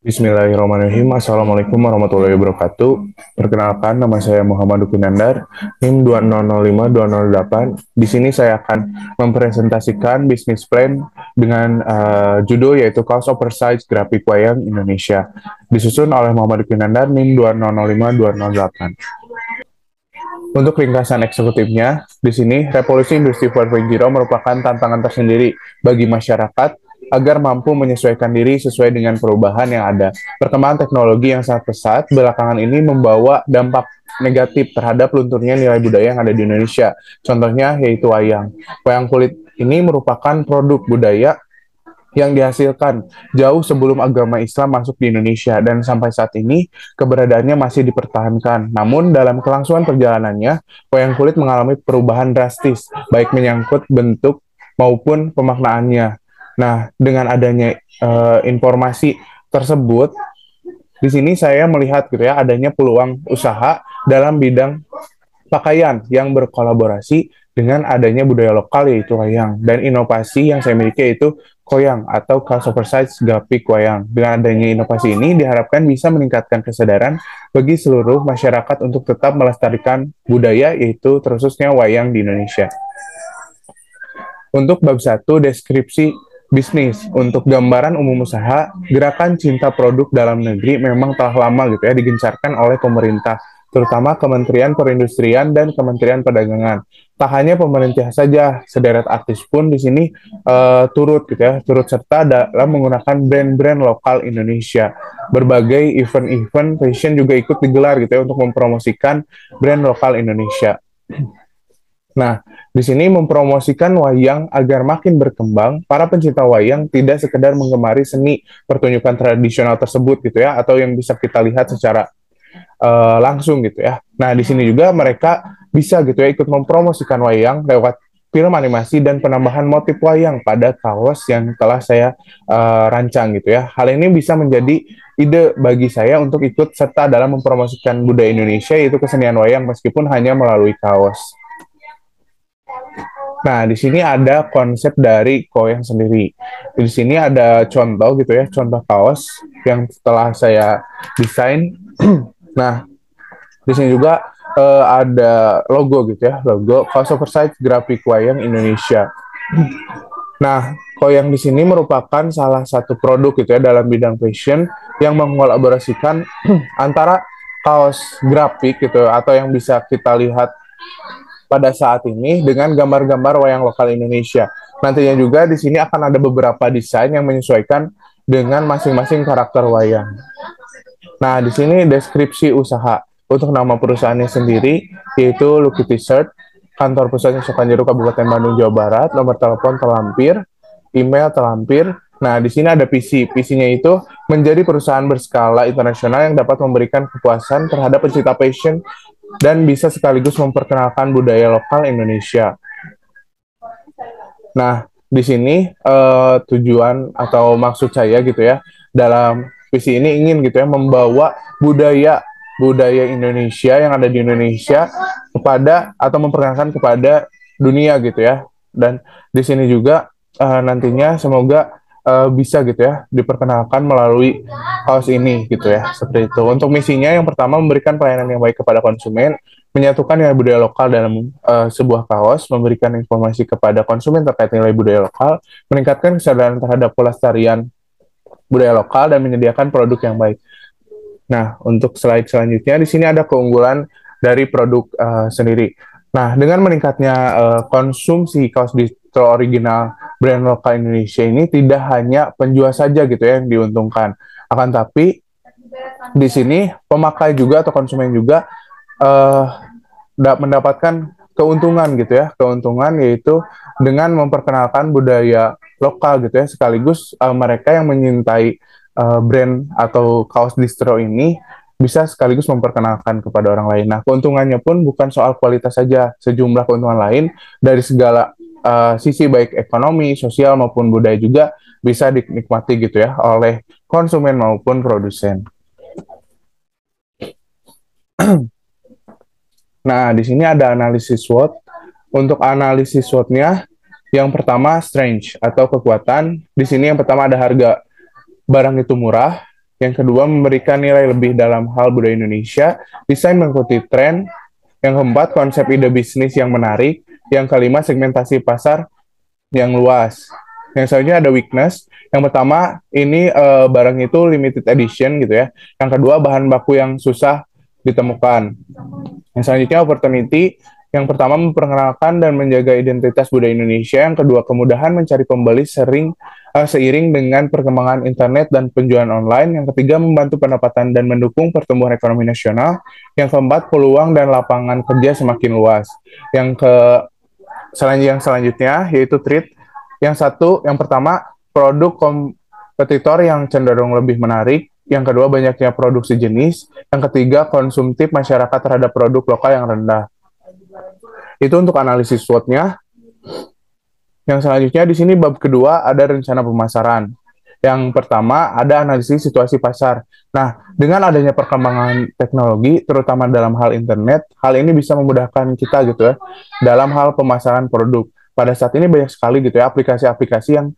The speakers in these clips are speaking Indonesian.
Bismillahirrahmanirrahim. Assalamualaikum warahmatullahi wabarakatuh. Perkenalkan, nama saya Muhammad Dukinandar, NIM 2005-2008. Di sini saya akan mempresentasikan bisnis plan dengan judul yaitu Cost Oversize Grafik Wayang Indonesia. Disusun oleh Muhammad Dukinandar, NIM 2005-2008. Untuk ringkasan eksekutifnya, di sini Revolusi Industri 4.0 merupakan tantangan tersendiri bagi masyarakat agar mampu menyesuaikan diri sesuai dengan perubahan yang ada. Perkembangan teknologi yang sangat pesat belakangan ini membawa dampak negatif terhadap lunturnya nilai budaya yang ada di Indonesia. Contohnya yaitu wayang. Wayang kulit ini merupakan produk budaya yang dihasilkan jauh sebelum agama Islam masuk di Indonesia dan sampai saat ini keberadaannya masih dipertahankan. Namun dalam kelangsungan perjalanannya, wayang kulit mengalami perubahan drastis, baik menyangkut bentuk maupun pemaknaannya. Nah, dengan adanya informasi tersebut, di sini saya melihat gitu ya adanya peluang usaha dalam bidang pakaian yang berkolaborasi dengan adanya budaya lokal yaitu wayang, dan inovasi yang saya miliki yaitu koyang atau Khas Oversize Grafik Wayang. Dengan adanya inovasi ini diharapkan bisa meningkatkan kesadaran bagi seluruh masyarakat untuk tetap melestarikan budaya yaitu terkhususnya wayang di Indonesia. Untuk bab 1, deskripsi bisnis. Untuk gambaran umum usaha, gerakan cinta produk dalam negeri memang telah lama gitu ya digencarkan oleh pemerintah, terutama Kementerian Perindustrian dan Kementerian Perdagangan. Tak hanya pemerintah saja, sederet artis pun di sini turut gitu ya, turut serta dalam menggunakan brand-brand lokal Indonesia. Berbagai event-event fashion juga ikut digelar gitu ya untuk mempromosikan brand lokal Indonesia. Nah, di sini mempromosikan wayang agar makin berkembang, para pencinta wayang tidak sekedar menggemari seni pertunjukan tradisional tersebut gitu ya, atau yang bisa kita lihat secara langsung gitu ya. Nah, di sini juga mereka bisa gitu ya ikut mempromosikan wayang lewat film animasi dan penambahan motif wayang pada kaos yang telah saya rancang gitu ya. Hal ini bisa menjadi ide bagi saya untuk ikut serta dalam mempromosikan budaya Indonesia yaitu kesenian wayang meskipun hanya melalui kaos. Nah, di sini ada konsep dari koyang sendiri. Di sini ada contoh gitu ya, contoh kaos yang telah saya desain. Nah, di sini juga ada logo gitu ya, logo Cost Oversize Grafik Wayang Indonesia. Nah, koyang di sini merupakan salah satu produk gitu ya dalam bidang fashion yang mengkolaborasikan antara kaos grafik gitu atau yang bisa kita lihat pada saat ini dengan gambar-gambar wayang lokal Indonesia. Nantinya juga di sini akan ada beberapa desain yang menyesuaikan dengan masing-masing karakter wayang. Nah, di sini deskripsi usaha. Untuk nama perusahaannya sendiri, yaitu Lucky T-shirt, kantor pusatnya Sukanjaruk, Kabupaten Bandung, Jawa Barat, nomor telepon terlampir, email terlampir. Nah, di sini ada PC. PC-nya itu menjadi perusahaan berskala internasional yang dapat memberikan kepuasan terhadap pencinta fashion dan bisa sekaligus memperkenalkan budaya lokal Indonesia. Nah, di sini tujuan atau maksud saya gitu ya, dalam visi ini ingin gitu ya membawa budaya Indonesia yang ada di Indonesia kepada atau memperkenalkan kepada dunia gitu ya. Dan di sini juga nantinya semoga bisa gitu ya diperkenalkan melalui kaos ini gitu ya, seperti itu. Untuk misinya yang pertama memberikan pelayanan yang baik kepada konsumen, menyatukan nilai budaya lokal dalam sebuah kaos, memberikan informasi kepada konsumen terkait nilai budaya lokal, meningkatkan kesadaran terhadap pelestarian budaya lokal dan menyediakan produk yang baik. Nah, untuk slide selanjutnya di sini ada keunggulan dari produk sendiri. Nah, dengan meningkatnya konsumsi kaos distro original brand lokal Indonesia ini tidak hanya penjual saja gitu ya yang diuntungkan, akan tapi di sini pemakai juga atau konsumen juga mendapatkan keuntungan gitu ya, keuntungan yaitu dengan memperkenalkan budaya lokal gitu ya, sekaligus mereka yang menyintai brand atau kaos distro ini bisa sekaligus memperkenalkan kepada orang lain. Nah, keuntungannya pun bukan soal kualitas saja, sejumlah keuntungan lain dari segala sisi baik ekonomi, sosial maupun budaya juga bisa dinikmati gitu ya oleh konsumen maupun produsen. Nah, di sini ada analisis SWOT. Untuk analisis SWOT-nya, yang pertama strength atau kekuatan. Di sini yang pertama ada harga barang itu murah, Yang kedua, memberikan nilai lebih dalam hal budaya Indonesia. Desain mengikuti tren. Yang keempat, konsep ide bisnis yang menarik. Yang kelima, segmentasi pasar yang luas. Yang selanjutnya ada weakness. Yang pertama, ini barang itu limited edition gitu ya. Yang kedua, bahan baku yang susah ditemukan. Yang selanjutnya opportunity. Yang pertama, memperkenalkan dan menjaga identitas budaya Indonesia. Yang kedua, kemudahan mencari pembeli seiring dengan perkembangan internet dan penjualan online. Yang ketiga, membantu pendapatan dan mendukung pertumbuhan ekonomi nasional. Yang keempat, peluang dan lapangan kerja semakin luas. Yang selanjutnya yaitu trade. Yang pertama, produk kompetitor yang cenderung lebih menarik. Yang kedua, banyaknya produksi jenis. Yang ketiga, konsumtif masyarakat terhadap produk lokal yang rendah. Itu untuk analisis SWOT-nya. Yang selanjutnya di sini bab kedua ada rencana pemasaran. Yang pertama ada analisis situasi pasar. Nah, dengan adanya perkembangan teknologi, terutama dalam hal internet, hal ini bisa memudahkan kita gitu ya, dalam hal pemasaran produk. Pada saat ini banyak sekali gitu ya aplikasi-aplikasi yang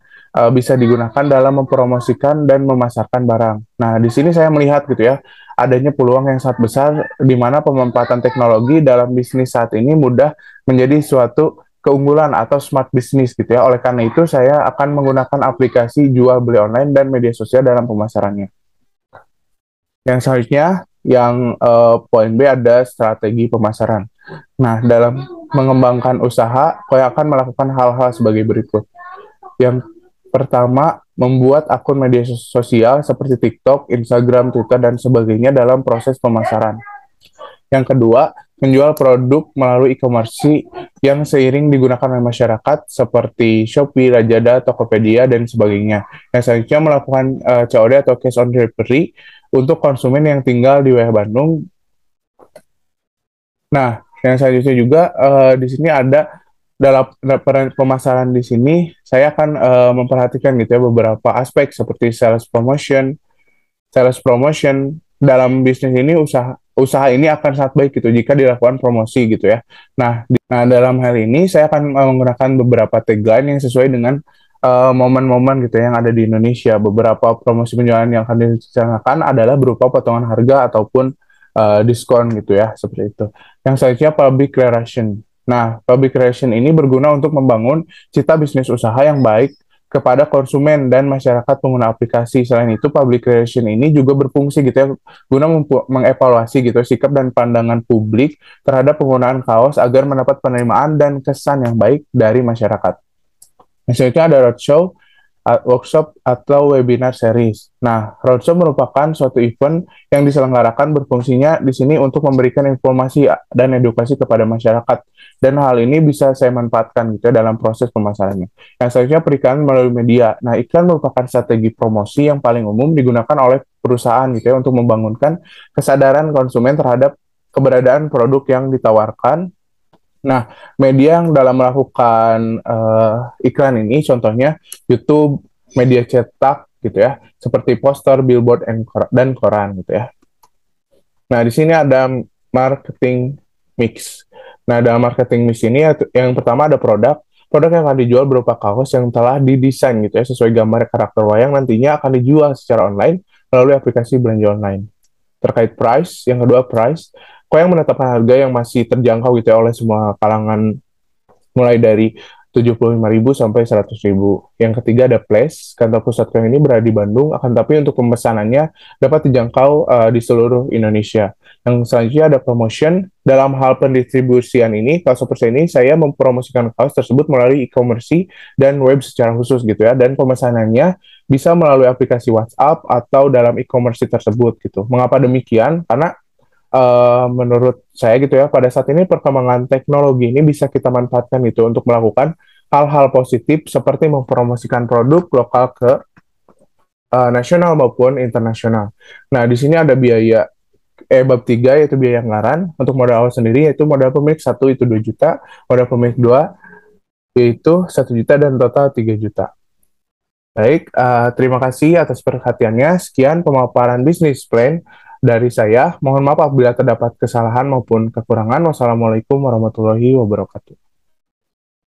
bisa digunakan dalam mempromosikan dan memasarkan barang. Nah, di sini saya melihat gitu ya, adanya peluang yang sangat besar di mana pemanfaatan teknologi dalam bisnis saat ini mudah menjadi suatu keunggulan atau smart business gitu ya. Oleh karena itu saya akan menggunakan aplikasi jual beli online dan media sosial dalam pemasarannya. Yang selanjutnya yang poin B ada strategi pemasaran. Nah, dalam mengembangkan usaha, saya akan melakukan hal-hal sebagai berikut. Yang pertama, membuat akun media sosial seperti TikTok, Instagram, Twitter, dan sebagainya dalam proses pemasaran. Yang kedua, menjual produk melalui e-commerce yang seiring digunakan oleh masyarakat seperti Shopee, Lazada, Tokopedia, dan sebagainya. Yang selanjutnya melakukan COD atau cash on delivery untuk konsumen yang tinggal di wilayah Bandung. Nah, yang selanjutnya juga di sini ada dalam pemasaran di sini saya akan memperhatikan gitu ya beberapa aspek seperti sales promotion dalam bisnis ini usaha ini akan sangat baik gitu jika dilakukan promosi gitu ya. Nah, dalam hal ini saya akan menggunakan beberapa tagline yang sesuai dengan momen-momen gitu ya, yang ada di Indonesia. Beberapa promosi penjualan yang akan dicanangkan adalah berupa potongan harga ataupun diskon gitu ya, seperti itu. Yang selanjutnya public relation. Nah, public relation ini berguna untuk membangun cita bisnis usaha yang baik kepada konsumen dan masyarakat pengguna aplikasi. Selain itu, public relation ini juga berfungsi gitu ya, guna mengevaluasi gitu sikap dan pandangan publik terhadap penggunaan kaos agar mendapat penerimaan dan kesan yang baik dari masyarakat. Selanjutnya ada roadshow, workshop, atau webinar series. Nah, roadshow merupakan suatu event yang diselenggarakan berfungsinya di sini untuk memberikan informasi dan edukasi kepada masyarakat. Dan hal ini bisa saya manfaatkan gitu dalam proses pemasarannya. Yang selanjutnya periklanan melalui media. Nah, iklan merupakan strategi promosi yang paling umum digunakan oleh perusahaan gitu ya untuk membangunkan kesadaran konsumen terhadap keberadaan produk yang ditawarkan. Nah, media yang dalam melakukan iklan ini contohnya YouTube, media cetak gitu ya, seperti poster, billboard, dan koran gitu ya. Nah, di sini ada marketing mix. Nah, dalam marketing mix ini yang pertama ada produk yang akan dijual berupa kaos yang telah didesain gitu ya, sesuai gambar karakter wayang, nantinya akan dijual secara online melalui aplikasi belanja online. Terkait price, yang kedua price, yang menetapkan harga yang masih terjangkau gitu ya oleh semua kalangan, mulai dari 75.000 sampai 100.000. Yang ketiga ada place, kantor pusat Koeng ini berada di Bandung, akan tapi untuk pemesanannya dapat dijangkau di seluruh Indonesia. Yang selanjutnya ada promotion. Dalam hal pendistribusian ini, kaos seperti ini saya mempromosikan kaos tersebut melalui e-commerce dan web secara khusus gitu ya, dan pemesanannya bisa melalui aplikasi WhatsApp atau dalam e-commerce tersebut gitu. Mengapa demikian? Karena menurut saya gitu ya, pada saat ini perkembangan teknologi ini bisa kita manfaatkan gitu untuk melakukan hal-hal positif seperti mempromosikan produk lokal ke nasional maupun internasional. Nah, di sini ada biaya bab 3 yaitu biaya anggaran. Untuk modal awal sendiri yaitu modal pemilik 1 itu 2 juta, modal pemilik 2 yaitu 1 juta dan total 3 juta. Baik, terima kasih atas perhatiannya. Sekian pemaparan bisnis plan dari saya. Mohon maaf apabila terdapat kesalahan maupun kekurangan. Wassalamualaikum warahmatullahi wabarakatuh.